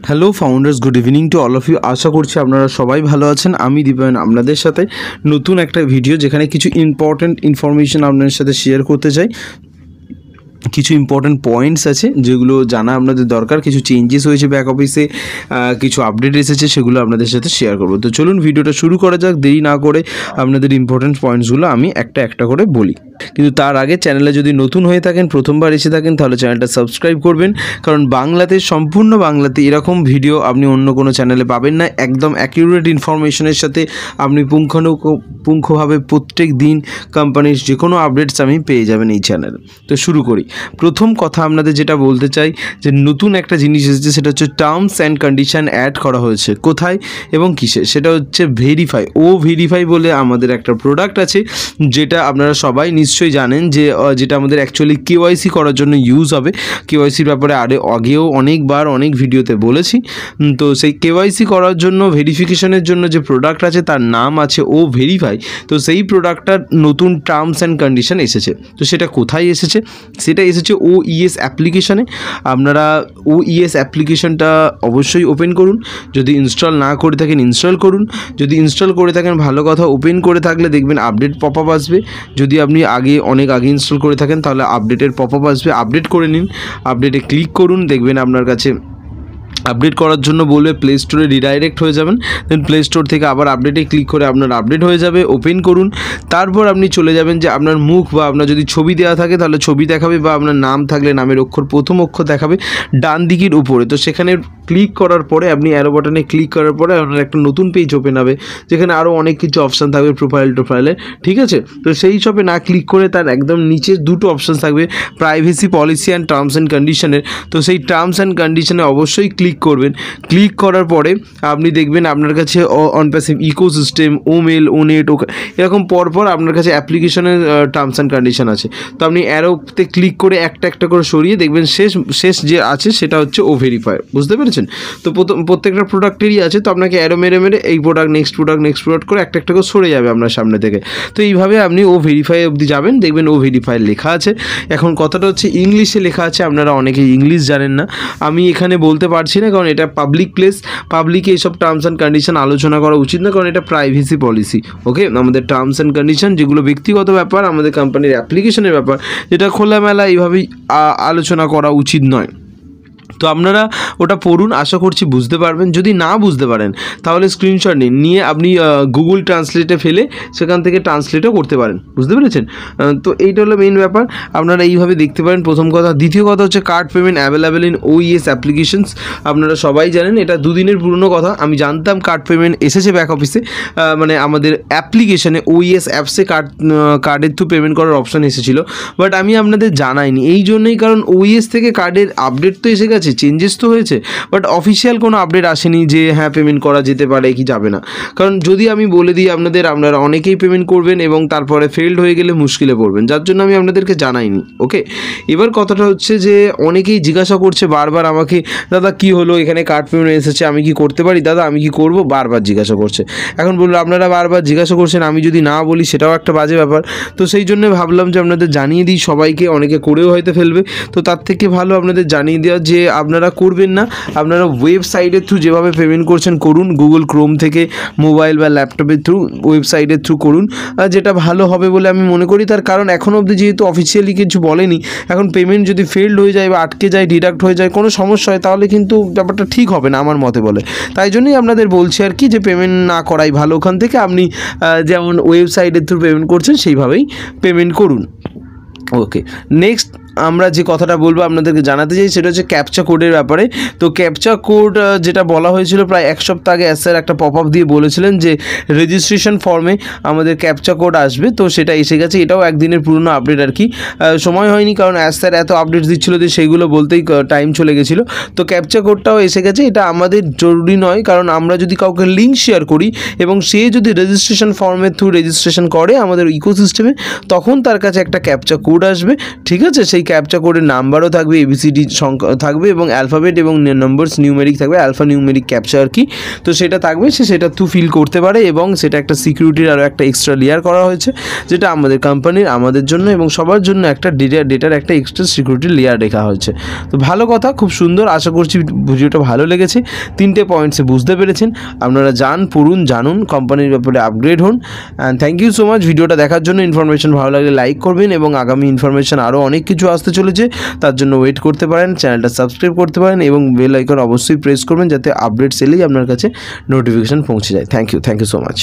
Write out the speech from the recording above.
Hello founders, good evening to all of you. আশা করছি আপনারা সবাই ভালো আছেন। আমি দীপায়ন আপনাদের সাথে নতুন একটা ভিডিও, যেখানে কিছু ইম্পর্ট্যান্ট ইনফরমেশন আপনাদের সাথে শেয়ার করতে চাই। কিছু ইম্পর্ট্যান্ট পয়েন্টস আছে যেগুলো জানা আপনাদের দরকার। কিছু চেঞ্জেস হয়েছে ব্যাক অফিসে, কিছু আপডেট এসেছে, সেগুলো আপনাদের সাথে শেয়ার করবো। তো চলুন ভিডিওটা শুরু করা যাক। দেরি না করে আপনাদের ইম্পর্ট্যান্ট পয়েন্টসগুলো আমি একটা একটা করে বলি। কিন্তু তার আগে চ্যানেলে যদি নতুন হয়ে থাকেন, প্রথমবার এসে থাকেন, তাহলে চ্যানেলটা সাবস্ক্রাইব করবেন। কারণ বাংলাতে, সম্পূর্ণ বাংলাতে এরকম ভিডিও আপনি অন্য কোনো চ্যানেলে পাবেন না। একদম অ্যাকিউরেট ইনফরমেশনের সাথে আপনি পুঙ্খানুপুঙ্খভাবে প্রত্যেক দিন কোম্পানির যে কোনো আপডেটস আমি পেয়ে যাবেন এই চ্যানেলে। তো শুরু করি। প্রথম কথা আপনাদের যেটা বলতে চাই, যে নতুন একটা জিনিস এসেছে, সেটা হচ্ছে টার্মস অ্যান্ড কন্ডিশন অ্যাড করা হয়েছে। কোথায় এবং কিসে? সেটা হচ্ছে ভেরিফাই। ভেরিফাই বলে আমাদের একটা প্রোডাক্ট আছে, যেটা আপনারা সবাই নিশ্চয়ই জানেন, যেটা আমাদের অ্যাকচুয়ালি কেওয়াইসি করার জন্য ইউজ হবে। কেওয়াইসির ব্যাপারে আগেও অনেকবার অনেক ভিডিওতে বলেছি। তো সেই কেওয়াইসি করার জন্য, ভেরিফিকেশনের জন্য যে প্রোডাক্ট আছে, তার নাম আছে ভেরিফাই। তো সেই প্রোডাক্টটার নতুন টার্মস অ্যান্ড কন্ডিশন এসেছে। তো সেটা কোথায় এসেছে? সেটা এসেছে ওইএস অ্যাপ্লিকেশানে। আপনারা ওইএস অ্যাপ্লিকেশনটা অবশ্যই ওপেন করুন। যদি ইনস্টল না করে থাকেন, ইনস্টল করুন। যদি ইনস্টল করে থাকেন, ভালো কথা। ওপেন করে থাকলে দেখবেন আপডেট পপ আপ আসবে। যদি আপনি অনেক আগে ইনস্টল করে থাকেন, তাহলে আপডেটের পপ আপ আসবে। আপডেট করে নিন, আপডেটে ক্লিক করুন। দেখবেন আপনার কাছে আপডেট করার জন্য বলবে, প্লে স্টোরে রিডাইরেক্ট হয়ে যাবেন। দেন প্লে স্টোর থেকে আবার আপডেটে ক্লিক করে আপনার আপডেট হয়ে যাবে। ওপেন করুন। তারপর আপনি চলে যাবেন যে আপনার মুখ, বা আপনার যদি ছবি দেওয়া থাকে তাহলে ছবি দেখাবে, বা আপনার নাম থাকলে নামের প্রথম অক্ষর দেখাবে ডান দিকের উপরে। তো সেখানে ক্লিক করার পরে, আপনি অ্যারো বাটনে ক্লিক করার পরে আপনার একটা নতুন পেজ ওপেন হবে, যেখানে আরও অনেক কিছু অপশান থাকবে প্রোফাইলে, ঠিক আছে? তো সেই সবে না ক্লিক করে তার একদম নিচে দুটো অপশান থাকবে, privacy policy and terms and কন্ডিশনের। তো সেই টার্মস অ্যান্ড কন্ডিশনে অবশ্যই ক্লিক করবেন। ক্লিক করার পরে আপনি দেখবেন আপনার কাছে অনপ্যাসিভ ইকোসিস্টেম, মেল, নেট, এরকম পরপর আপনার কাছে অ্যাপ্লিকেশনের টার্মস অ্যান্ড কন্ডিশন আছে। তো আপনি অ্যারোতে ক্লিক করে একটা একটা করে সরিয়ে দেখবেন শেষ যে আছে সেটা হচ্ছে ভেরিফাই। বুঝতে পেরেছেন? তো প্রত্যেকটা প্রোডাক্টেরই আছে। তো আপনাকে অ্যারো মেরে এই প্রোডাক্ট, নেক্সট প্রোডাক্ট করে একটা একটা করে সরে যাবে আপনার সামনে থেকে। তো এইভাবে আপনি ভেরিফাই অবধি যাবেন, দেখবেন ভেরিফাই লেখা আছে। এখন কথাটা হচ্ছে ইংলিশে লেখা আছে। আপনারা অনেকে ইংলিশ জানেন না, আমি এখানে বলতে পারছি না, কারণ এটা পাবলিক প্লেস। পাবলিকে এইসব টার্মস অ্যান্ড কন্ডিশন আলোচনা করা উচিত না, কারণ এটা প্রাইভেসি পলিসি। ওকে, আমাদের টার্মস অ্যান্ড কন্ডিশন যেগুলো ব্যক্তিগত ব্যাপার, আমাদের কোম্পানির অ্যাপ্লিকেশনের ব্যাপার, যেটা খোলামেলা এইভাবেই আলোচনা করা উচিত নয়। তো আপনারা ওটা পড়ুন, আশা করছি বুঝতে পারবেন। যদি না বুঝতে পারেন, তাহলে স্ক্রিনশট নিয়ে আপনি গুগল ট্রান্সলেটে ফেলে সেখান থেকে ট্রান্সলেটও করতে পারেন। বুঝতে পেরেছেন? তো এইটা হলো মেইন ব্যাপার। আপনারা এইভাবে দেখতে পারেন, প্রথম কথা। দ্বিতীয় কথা হচ্ছে card payment available in iOS applications. আপনারা সবাই জানেন, এটা 2 দিনের পুরনো কথা। আমি জানতাম কার্ড পেমেন্ট এসেছে ব্যাক অফিসে, মানে আমাদের অ্যাপ্লিকেশনে ওইএস অ্যাপসে কার্ডের থ্রু পেমেন্ট করার অপশান এসেছিলো, বাট আমি আপনাদের জানাইনি। এই জন্যই, কারণ ওইএস থেকে কার্ডের আপডেট তো এসে গেছে, চেঞ্জেস তো হয়েছে, বাট অফিসিয়াল কোনো আপডেট আসেনি যে হ্যাঁ পেমেন্ট করা যেতে পারে কি যাবে না। কারণ যদি আমি বলে দিই আপনারা অনেকেই পেমেন্ট করবেন এবং তারপরে ফেলড হয়ে গেলে মুশকিলে পড়বেন, যার জন্য আমি আপনাদেরকে জানাইনি। ওকে, এবার কথাটা হচ্ছে যে অনেকেই জিজ্ঞাসা করছে বারবার আমাকে, দাদা কি হলো, এখানে কার্ড পেমেন্ট এসেছে, আমি কি করতে পারি? দাদা আমি কি করব? বারবার জিজ্ঞাসা করছে। এখন বললো, আপনারা বারবার জিজ্ঞাসা করছেন, আমি যদি না বলি সেটাও একটা বাজে ব্যাপার। তো সেই জন্য ভাবলাম যে আপনাদের জানিয়ে দিই সবাইকে। অনেকে করেও হয়তো ফেলবে, তো তার থেকে ভালো আপনাদের জানিয়ে দেওয়া যে আপনারা করবেন না। আপনারা ওয়েবসাইটের থ্রু যেভাবে পেমেন্ট করছেন করুন, গুগল ক্রোম থেকে, মোবাইল বা ল্যাপটপের থ্রু, ওয়েবসাইটের থ্রু করুন, যেটা ভালো হবে বলে আমি মনে করি। তার কারণ এখনও অবধি যেহেতু অফিসিয়ালি কিছু বলেনি, এখন পেমেন্ট যদি ফেলড হয়ে যায় বা আটকে যায়, ডিডাক্ট হয়ে যায়, কোনো সমস্যা হয়, তাহলে কিন্তু ব্যাপারটা ঠিক হবে না আমার মতে বলে। তাই জন্যই আপনাদের বলছি আর কি, যে পেমেন্ট না করাই ভালো। ওখান থেকে আপনি যেমন ওয়েবসাইটের থ্রু পেমেন্ট করছেন সেইভাবেই পেমেন্ট করুন। ওকে, নেক্সট আমরা যে কথাটা বলবো আপনাদেরকে জানাতে চাই, সেটা হচ্ছে ক্যাপচা কোডের ব্যাপারে। তো ক্যাপচা কোড যেটা বলা হয়েছিল প্রায় 1 সপ্তাহ আগে, স্যার একটা পপ আপ দিয়ে বলেছিলেন যে রেজিস্ট্রেশন ফর্মে আমাদের ক্যাপচা কোড আসবে। তো সেটা এসে গেছে। এটাও 1 দিনের পুরনো আপডেট আর কি। সময় হয়নি, কারণ স্যার এত আপডেট দিচ্ছিলো যে সেইগুলো বলতেই টাইম চলে গেছিলো। তো ক্যাপচা কোডটাও এসে গেছে। এটা আমাদের জরুরি নয়, কারণ আমরা যদি কাউকে লিঙ্ক শেয়ার করি এবং সে যদি রেজিস্ট্রেশন ফর্মের থ্রু রেজিস্ট্রেশন করে আমাদের ইকোসিস্টেমে, তখন তার কাছে একটা ক্যাপচা কোড আসবে। ঠিক আছে, সেই ক্যাপচা কোডের নাম্বারও থাকবে, ABCD সংখ্যা থাকবে এবং অ্যালফাবেট এবং নাম্বারস নিউমেরিক থাকবে, অ্যালফা নিউমেরিক ক্যাপচা আর কি। তো সেটা থাকবে, সেটা থ্রু ফিল করতে পারে এবং সেটা একটা সিকিউরিটির আরও একটা এক্সট্রা লেয়ার করা হয়েছে, যেটা আমাদের কোম্পানির আমাদের জন্য এবং সবার জন্য একটা ডেটার একটা এক্সট্রা সিকিউরিটি লেয়ার রেখা হয়েছে। তো ভালো কথা, খুব সুন্দর। আশা করছি ভিডিওটা ভালো লেগেছে, 3টে পয়েন্টসে বুঝতে পেরেছেন। আপনারা যান, পড়ুন, জানুন, কোম্পানির ব্যাপারে আপগ্রেড হন। And thank you so much ভিডিওটা দেখার জন্য। ইনফরমেশন ভালো লাগলে লাইক করবেন এবং আগামী ইনফরমেশন আরও অনেক কিছু আসতে চলেছে, তার জন্য ওয়েট করতে পারেন, চ্যানেলটা সাবস্ক্রাইব করতে পারেন এবং বেল আইকন অবশ্যই প্রেস করবেন যাতে আপডেটস এলেই আপনার কাছে নোটিফিকেশান পৌঁছে যায়। Thank you so much.